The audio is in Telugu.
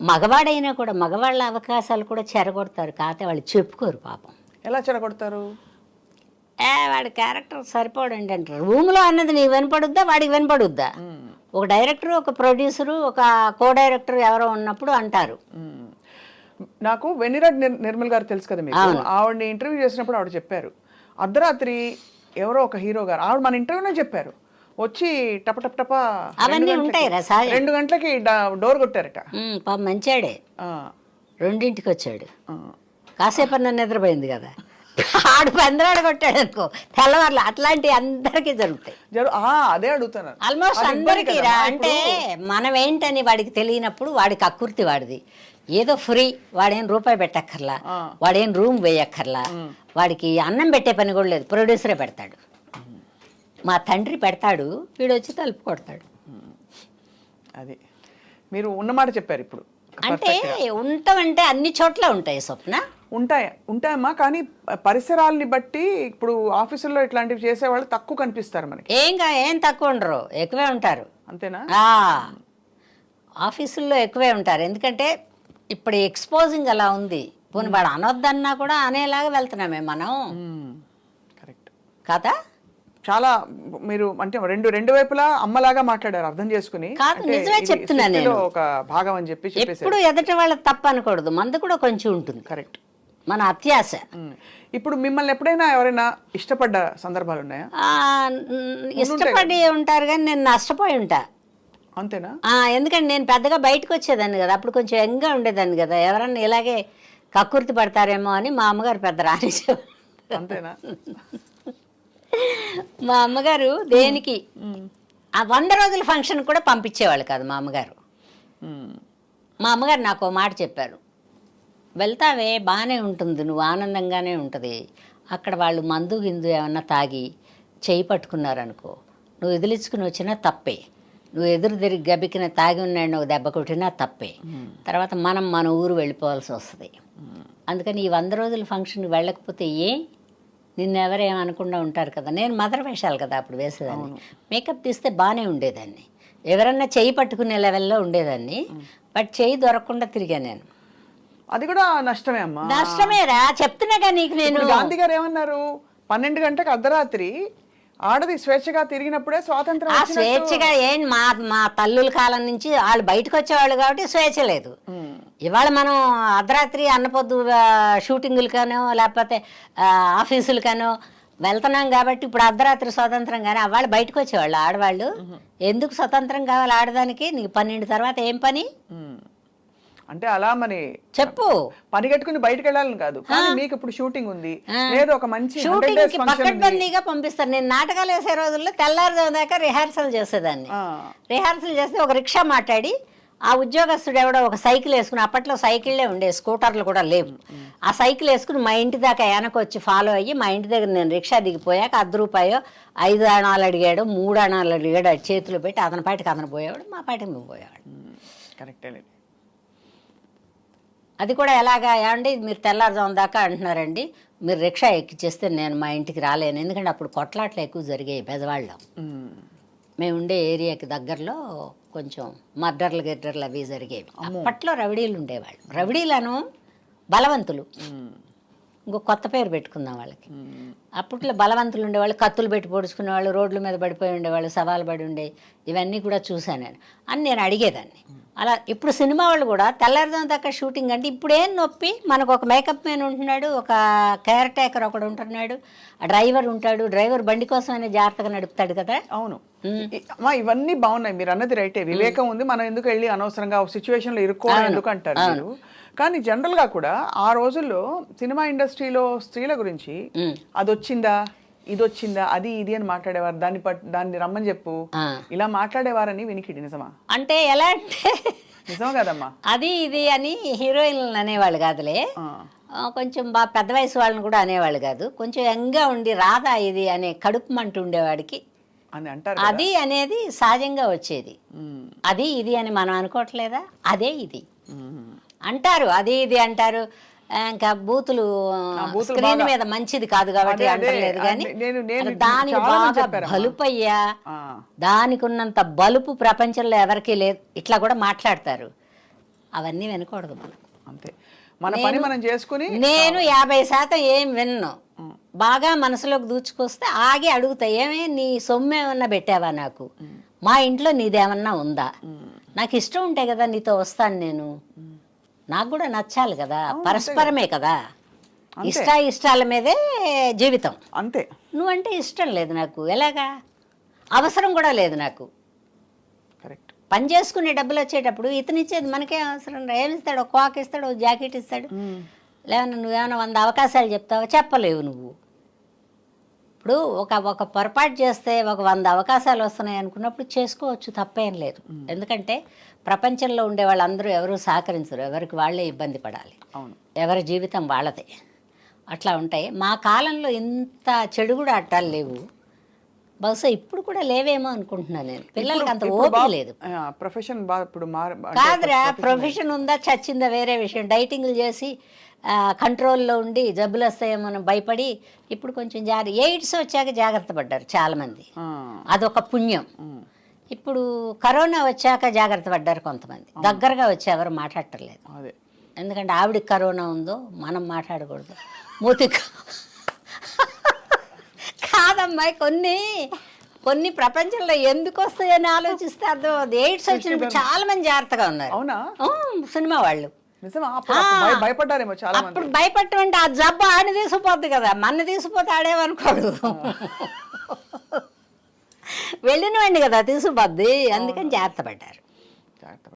మగవాడైనా కూడా మగవాళ్ళ అవకాశాలు కూడా చెరగొడతారు, కాకపోతే వాళ్ళు చెప్పుకోరు పాపం. ఎలా చెడగొడతారు? వాడి క్యారెక్టర్ సరిపోడండి అంటారు. రూమ్లో అన్నది నీకు వినపడుద్దా, వాడికి వినపడుద్దా? ఒక డైరెక్టరు, ఒక ప్రొడ్యూసరు, ఒక కో డైరెక్టర్ ఎవరో ఉన్నప్పుడు అంటారు. నాకు వెన్నిరెడ్డి నిర్మల్ గారు తెలుసు కదా మీకు, ఆవిడని ఇంటర్వ్యూ చేసినప్పుడు ఆవిడ చెప్పారు, అర్ధరాత్రి ఎవరో ఒక హీరో గారు, ఆవిడ మన ఇంటర్వ్యూనే చెప్పారు, వచ్చి టప టప టప అవన్నీ ఉంటాయి రా సార్. 2 గంటలకి డోర్ కొట్టారట. పాపం మంచాడే, 2ంటికి వచ్చాడు, కాసేపు నన్ను నిద్రపోయింది కదా, ఆడు పందిరాడు కొట్టాడు అనుకో తెల్లవారులు. అట్లాంటివి అందరికీ జరుగుతాయి. అదే అడుగుతున్నాను, ఆల్మోస్ట్ అందరికీ రా. అంటే మనం ఏంటని వాడికి తెలియనప్పుడు వాడికి అకృతి వాడిది. ఏదో ఫ్రీ, వాడేం రూపాయి పెట్టక్కర్లా, వాడేం రూమ్ వేయక్కర్లా, వాడికి అన్నం పెట్టే పని కూడా లేదు, ప్రొడ్యూసరే పెడతాడు. మా తండ్రి పెడతాడు, వీడు వచ్చి తలుపు కొడతాడు. అది మీరు ఉన్నమాట చెప్పారు. ఇప్పుడు అంటే ఉంటామంటే అన్ని చోట్ల ఉంటాయి స్వప్న, ఉంటాయమ్మా. కానీ పరిసరాలని బట్టి ఇప్పుడు ఆఫీసుల్లో ఇట్లాంటివి చేసేవాళ్ళు తక్కువ కనిపిస్తారు మనకి. ఏం తక్కువ ఉండరు, ఎక్కువే ఉంటారు. అంతేనా? ఆఫీసుల్లో ఎక్కువే ఉంటారు. ఎందుకంటే ఇప్పుడు ఎక్స్పోజింగ్ అలా ఉంది. పోనీ వాడు అనొద్దన్నా కూడా అనేలాగా వెళ్తున్నామే మనం. కరెక్ట్ కదా? చాలా మీరు అంటే రెండు వైపులా అమ్మలాగా మాట్లాడారు, అర్థం చేసుకుని. కాదు, నిజమే చెప్తున్నాను నేను, ఒక భాగం అని చెప్పి ఎప్పుడు ఎదుటి వాళ్ళ తప్పు అనకూడదు, మంది కూడా కొంచెం ఉంటుంది. కరెక్ట్. మన అత్యాశ. ఇప్పుడు మిమ్మల్ని ఎప్పుడైనా ఎవరైనా ఇష్టపడ్డ సందర్భాలు ఉన్నాయా? ఇష్టపడి ఉంటారు కానీ నేను నష్టపోయి ఉంటా. అంతేనా? ఎందుకంటే నేను పెద్దగా బయటకు వచ్చేదాన్ని కదా, అప్పుడు కొంచెం యంగ్గా ఉండేదాన్ని కదా, ఎవరన్నా ఇలాగే కక్కుర్తి పడతారేమో అని మా అమ్మగారు పెద్ద రానిసేవారు. అంతేనా? మా అమ్మగారు దేనికి ఆ 100 రోజుల ఫంక్షన్ కూడా పంపించేవాళ్ళు కాదు మా అమ్మగారు. మా అమ్మగారు నాకు ఓ మాట చెప్పారు, వెళ్తావే బాగానే ఉంటుంది, నువ్వు ఆనందంగానే ఉంటుంది, అక్కడ వాళ్ళు మందు గిందు ఏమన్నా తాగి చేయి పట్టుకున్నారనుకో, నువ్వు ఎదిలించుకుని వచ్చినా తప్పే, నువ్వు ఎదురు తిరిగి గబికిన తాగి ఉన్నాడు ఒక దెబ్బ కొట్టినా తప్పే, తర్వాత మన ఊరు వెళ్ళిపోవాల్సి వస్తుంది. అందుకని ఈ 100 రోజుల ఫంక్షన్కి వెళ్ళకపోతే నిన్నెవరేమనకుండా ఉంటారు కదా. నేను మదర్ వేషాలు కదా అప్పుడు వేసేదాన్ని, మేకప్ తీస్తే బాగానే ఉండేదాన్ని, ఎవరన్నా చేయి పట్టుకునే లెవెల్లో ఉండేదాన్ని. బట్ చేయి దొరకకుండా తిరిగా నేను. అది కూడా నష్టమే అమ్మా. నష్టమేరా, చెప్తున్నాగా నీకు నేను. గాంధీ గారు ఏమన్నారు, 12 గంటలకు అర్ధరాత్రి ఆడది స్వేచ్ఛగా తిరిగినప్పుడే స్వాతంత్రం. ఆ స్వేచ్ఛగా మా తల్లుల కాలం నుంచి వాళ్ళు బయటకు వచ్చేవాళ్ళు కాబట్టి స్వేచ్ఛ లేదు. ఇవాళ మనం అర్ధరాత్రి అన్నపొద్దు షూటింగులకనో లేకపోతే ఆఫీసులకనో వెళ్తున్నాం కాబట్టి ఇప్పుడు అర్ధరాత్రి స్వతంత్రం. కానీ వాళ్ళు బయటకు వచ్చేవాళ్ళు ఆడవాళ్ళు. ఎందుకు స్వతంత్రం కావాలి ఆడదానికి? నీకు 12 తర్వాత ఏం పని అంటే అలా మరి చెప్పు. పని కట్టుకుని బయటకు వెళ్ళాలని కాదు, కానీ మీకు ఇప్పుడు షూటింగ్ ఉంది, లేదు ఒక మంచి షూటింగ్ పకడ్బందీగా పంపిస్తారు. నేను నాటకాలు వేసే రోజుల్లో తెల్లారుజాము దాకా రిహార్సల్ చేసేదాన్ని. రిహార్సల్ చేస్తే ఒక రిక్షా మాట్లాడి ఆ ఉద్యోగస్తుడు ఎవడో ఒక సైకిల్ వేసుకుని, అప్పట్లో సైకిళ్ళే ఉండే, స్కూటర్లు కూడా లేవు, ఆ సైకిల్ వేసుకుని మా ఇంటి దాకా వెనకొచ్చి ఫాలో అయ్యి మా ఇంటి దగ్గర నేను రిక్షా దిగిపోయాక 10 రూపాయో 5 అణాలు అడిగాడు, 3 అణాలు అడిగాడు, అది చేతిలో పెట్టి అతని పాటికి అతను పోయేవాడు, మా పాటికి మేము పోయేవాడు. కరెక్టే. అది కూడా ఎలాగా, ఏమండి మీరు తెల్లారుజాము దాకా అంటున్నారండి, మీరు రిక్షా ఎక్కిచ్చేస్తే నేను మా ఇంటికి రాలేను. ఎందుకంటే అప్పుడు కొట్లాట్లు ఎక్కువ జరిగాయి బెజవాడలో. మేము ఉండే ఏరియాకి దగ్గరలో కొంచెం మర్డర్లు గిడ్డర్లు అవి జరిగేవి. అప్పట్లో రౌడీలు ఉండేవాళ్ళు. రౌడీలను బలవంతులు, ఇంకో కొత్త పేరు పెట్టుకుందాం వాళ్ళకి. అప్పట్లో బలవంతులు ఉండేవాళ్ళు, కత్తులు పెట్టి పొడుచుకునేవాళ్ళు, రోడ్ల మీద పడిపోయి ఉండేవాళ్ళు, సవాలు పడి ఉండే, ఇవన్నీ కూడా చూశాను నేను అని నేను అడిగేదాన్ని. అలా ఇప్పుడు సినిమా వాళ్ళు కూడా తెల్లారుజాము దాకా షూటింగ్ అంటే ఇప్పుడేం నొప్పి, మనకు ఒక మేకప్ మ్యాన్ ఉంటున్నాడు, ఒక కేర్ టేకర్ ఒకడు ఉంటున్నాడు, ఆ డ్రైవర్ ఉంటాడు, డ్రైవర్ బండి కోసమైనా జాగ్రత్తగా నడుపుతాడు కదా. అవును ఇవన్నీ బాగున్నాయి, మీరు అన్నది రైటే, వివేకం ఉంది, మనం ఎందుకు వెళ్ళి అనవసరంగా సిచ్యువేషన్లో ఇరుక్కోవడం ఎందుకు అంటారు మీరు. కానీ జనరల్గా కూడా ఆ రోజుల్లో సినిమా ఇండస్ట్రీలో స్త్రీల గురించి అది వచ్చిందా ఇది వచ్చిందా అది ఇది అని మాట్లాడేవారు, దాన్ని రమ్మని చెప్పు ఇలా మాట్లాడేవారని వినికిడి. నిజమా? అంటే ఎలా అంటే నిజమా కదమ్మా, అది ఇది అని హీరోయిన్లు అనేవాళ్ళు కాదులే, కొంచెం బాగా పెద్ద వయసు వాళ్ళని కూడా అనేవాళ్ళు కాదు, కొంచెం యంగ్గా ఉండి రాదా ఇది అనే కడుపు మంట ఉండేవాడికి అని అంటారు. అది అనేది సహజంగా వచ్చేది. అది ఇది అని మనం అనుకోవట్లేదా, అదే ఇది అంటారు, అది ఇది అంటారు. ఇంకా బూతులు స్క్రీన్ మీద మంచిది కాదు కాబట్టి అంటలేదు, కానీ దానికి బాగా బలుపు అయ్యా, దానికి ఉన్నంత బలుపు ప్రపంచంలో ఎవరికీ లేదు, ఇట్లా కూడా మాట్లాడతారు. అవన్నీ వినకూడదు మనం. అంతే, మన పని మనం చేసుకుని. నేను 50% ఏం విన్ను. బాగా మనసులోకి దూచుకొస్తే ఆగి అడుగుతా, ఏమే నీ సొమ్ము ఏమన్నా పెట్టావా నాకు, మా ఇంట్లో నీదేమన్నా ఉందా, నాకు ఇష్టం ఉంటే కదా నీతో వస్తాను నేను, నాకు కూడా నచ్చాలి కదా, పరస్పరమే కదా, ఇష్టాల మీదే జీవితం. అంతే, నువ్వంటే ఇష్టం లేదు నాకు, ఎలాగా, అవసరం కూడా లేదు నాకు. కరెక్ట్. పని చేసుకునే డబ్బులు వచ్చేటప్పుడు ఇతనిచ్చేది మనకే అవసరం. ఏమి ఇస్తాడు, ఒక కాక్ ఇస్తాడు, ఒక జాకెట్ ఇస్తాడు, లేవన్నా నువ్వేమైనా 100 అవకాశాలు చెప్తావా, చెప్పలేవు నువ్వు. ఇప్పుడు ఒక పొరపాటు చేస్తే ఒక 100 అవకాశాలు వస్తున్నాయి అనుకున్నప్పుడు చేసుకోవచ్చు, తప్పేం లేదు. ఎందుకంటే ప్రపంచంలో ఉండే వాళ్ళందరూ ఎవరు సహకరించరు, ఎవరికి వాళ్ళే ఇబ్బంది పడాలి, ఎవరి జీవితం వాళ్ళదే, అట్లా ఉంటాయి. మా కాలంలో ఇంత చెడు కూడా అట్టాలు లేవు, బహుశా ఇప్పుడు కూడా లేవేమో అనుకుంటున్నాను నేను. పిల్లలకి అంత ఓపిక లేదు. ప్రొఫెషన్ బాగా ఇప్పుడు కాదురా, ప్రొఫెషన్ ఉందా చచ్చిందా వేరే విషయం. డైటింగ్లు చేసి కంట్రోల్లో ఉండి జబ్బులు వస్తాయేమో భయపడి ఇప్పుడు కొంచెం ఎయిడ్స్ వచ్చాక జాగ్రత్త పడ్డారు చాలామంది, అదొక పుణ్యం. ఇప్పుడు కరోనా వచ్చాక జాగ్రత్త పడ్డారు కొంతమంది, దగ్గరగా వచ్చి ఎవరు మాట్లాడటలేదు. ఎందుకంటే ఆవిడకి కరోనా ఉందో మనం మాట్లాడకూడదు, మూతి కాదమ్మాయి. కొన్ని ప్రపంచంలో ఎందుకు వస్తాయని ఆలోచిస్తే అర్థం అవుతుంది. ఎయిడ్స్ వచ్చినప్పుడు చాలా మంది జాగ్రత్తగా ఉన్నారు. అవునా? సినిమా వాళ్ళు భయపడ్డారేమో చాలా మంది. అప్పుడు భయపడటం అంటే ఆ జబ్బు ఆడిని తీసుకుపోద్ది కదా, మన తీసుకుపోతే ఆడేమనుకోడు, వెళ్ళినవండి కదా తీసుకుపోద్ది, అందుకని జాగ్రత్త పడ్డారు.